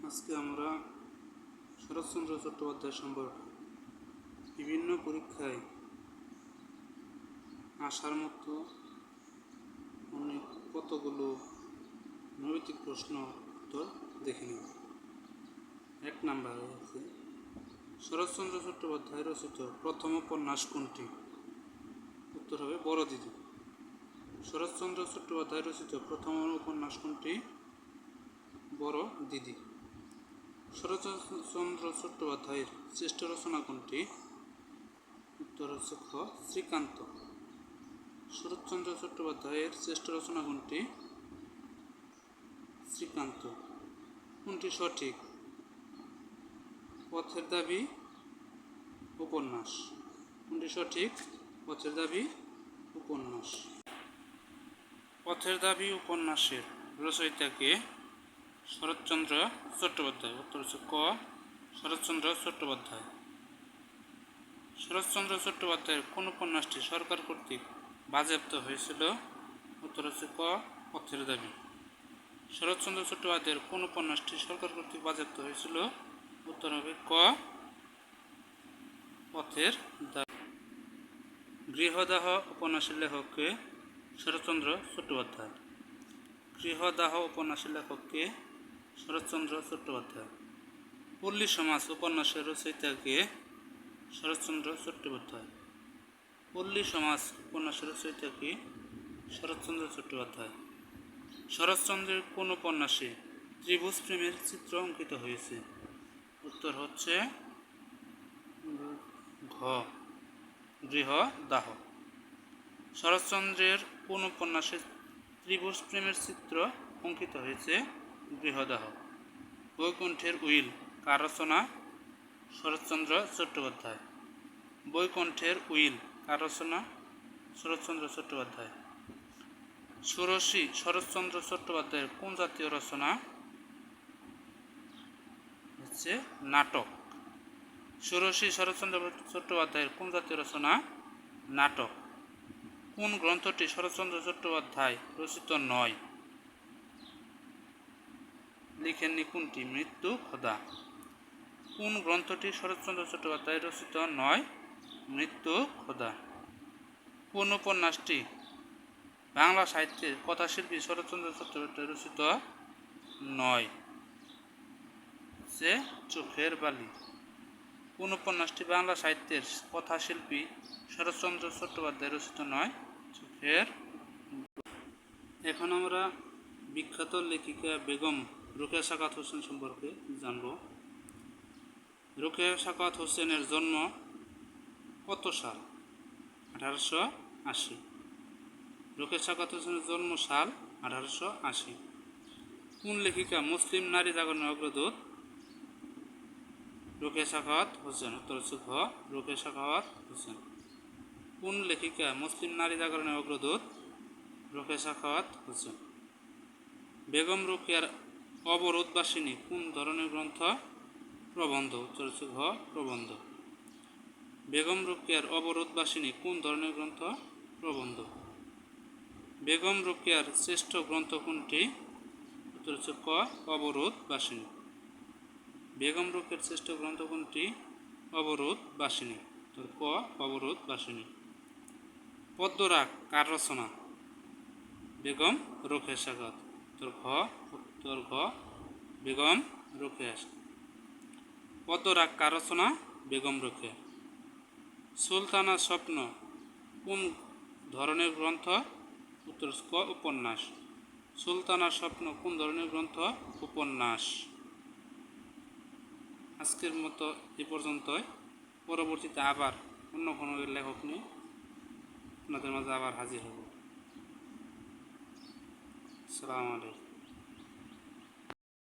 আজকে আমরা শরৎচন্দ্র চট্টোপাধ্যায় সম্পর্কে বিভিন্ন পরীক্ষায় আসার মতো অনেক কতগুলো নৈতিক প্রশ্ন উত্তর দেখে নিব। 1 নম্বরে আছে, শরৎচন্দ্র চট্টোপাধ্যায় রচিত প্রথম উপন্যাস কোনটি? উত্তর হবে বড় দিদি। শরৎচন্দ্র চট্টোপাধ্যায় রচিত প্রথম উপন্যাস কোনটি? বড় দিদি। শরৎচন্দ্র চট্টোপাধ্যায়ের শ্রেষ্ঠ রচনা কোনটি? উত্তর হচ্ছে খ, শ্রীকান্ত। শরৎচন্দ্র চট্টোপাধ্যায়ের শ্রেষ্ঠ রচনা কোনটি? শ্রীকান্ত। কোনটি সঠিক? পথের দাবি উপন্যাস। কোনটি সঠিক? পথের দাবি উপন্যাস। পথের দাবি উপন্যাসের রচয়িতাকে? শরৎচন্দ্র চট্টোপাধ্যায়। উত্তর হচ্ছে ক, শরৎচন্দ্র চট্টোপাধ্যায়। শরৎচন্দ্র চট্টোপাধ্যায়ের কোন উপন্যাসটি সরকার কর্তৃক বাজেয়াপ্ত হয়েছিল? উত্তর হচ্ছে ক, পথের দাবি। শরৎচন্দ্র চট্টোপাধ্যায়ের কোন উপন্যাসটি সরকার কর্তৃক বাজেয়াপ্ত হয়েছিল? উত্তর হবে ক, পথের দাবি। গৃহদাহ উপন্যাসের লেখককে? শরৎচন্দ্র চট্টোপাধ্যায়। গৃহদাহ উপন্যাসের লেখককে? শরৎচন্দ্র চট্টোপাধ্যায়। পল্লী সমাজ উপন্যাসের রচয়িতাকে? শরৎচন্দ্র চট্টোপাধ্যায়। পল্লী সমাজ উপন্যাসের রচয়িতাকে? শরৎচন্দ্র চট্টোপাধ্যায়। শরৎচন্দ্রের কোন উপন্যাসে ত্রিভুজ প্রেমের চিত্র অঙ্কিত হয়েছে? উত্তর হচ্ছে ঘ, গৃহদাহ। শরৎচন্দ্রের কোন উপন্যাসে ত্রিভুজ প্রেমের চিত্র অঙ্কিত হয়েছে? গৃহদাহ। বৈকুণ্ঠের উইল কার রচনা? শরৎচন্দ্র চট্টোপাধ্যায়। বৈকুণ্ঠের উইল কার রচনা? শরৎচন্দ্র চট্টোপাধ্যায়। ষোড়শী শরৎচন্দ্র চট্টোপাধ্যায়ের কোন জাতীয় রচনা? হচ্ছে নাটক। ষোড়শী শরৎচন্দ্র চট্টোপাধ্যায়ের কোন জাতীয় রচনা? নাটক। কোন গ্রন্থটি শরৎচন্দ্র চট্টোপাধ্যায় রচিত নয়? লিখেননি কোনটি? মৃত্যু খোদা। কোন গ্রন্থটি শরৎচন্দ্র চট্টোপাধ্যায় রচিত নয়? মৃত্যু খোদা। কোন উপন্যাসটি বাংলা সাহিত্যের কথাশিল্পী শরৎচন্দ্র চট্টোপাধ্যায় রচিত নয়? সে চোখের বালি। কোন উপন্যাসটি বাংলা সাহিত্যের কথাশিল্পী শরৎচন্দ্র চট্টোপাধ্যায় রচিত নয়? চোখের। এখন আমরা বিখ্যাত লেখিকা বেগম রোকেয়া সাখাওয়াত হোসেন সম্পর্কে জানব। রোকেয়া সাখাওয়াত হোসেনের জন্ম কত সাল? 1880। রোকেয়া সাখাওয়াত হোসেনের জন্ম সাল 1880। কোন লেখিকা মুসলিম নারী জাগরণের অগ্রদূত? রোকেয়া সাখাওয়াত হোসেন। উত্তর হচ্ছে ঘ, রোকেয়া সাখাওয়াত হোসেন। কোন লেখিকা মুসলিম নারী জাগরণের অগ্রদূত? রোকেয়া সাখাওয়াত হোসেন। বেগম রোকেয়ার অবরোধবাসিনী কোন ধরনের গ্রন্থ? প্রবন্ধ। উত্তর হচ্ছে ঘ, প্রবন্ধ। বেগম রোকেয়ার অবরোধবাসিনী কোন ধরনের গ্রন্থ? প্রবন্ধ। বেগম রোকেয়ার শ্রেষ্ঠ গ্রন্থ কোনটি? উত্তর হচ্ছে ক, অবরোধবাসিনী। বেগম রোকেয়ার শ্রেষ্ঠ গ্রন্থ কোনটি? অবরোধবাসিনী। উত্তর ক, অবরোধবাসিনী। পদ্মরাগ কার রচনা? বেগম রোকেয়া সাখাওয়াত। উত্তর ঘ, বেগম রোকেয়া। পদ্মরাগ কার রচনা? বেগম রোকেয়া। সুলতানার স্বপ্ন কোন ধরনের গ্রন্থ? উত্তর ক, উপন্যাস। সুলতানার স্বপ্ন কোন ধরনের গ্রন্থ? উপন্যাস। আজকের মতো এ পর্যন্তই। পরবর্তীতে আবার অন্য কোনো লেখক নিয়ে আপনাদের মাঝে আবার হাজির হব। আসসালামু আলাইকুম।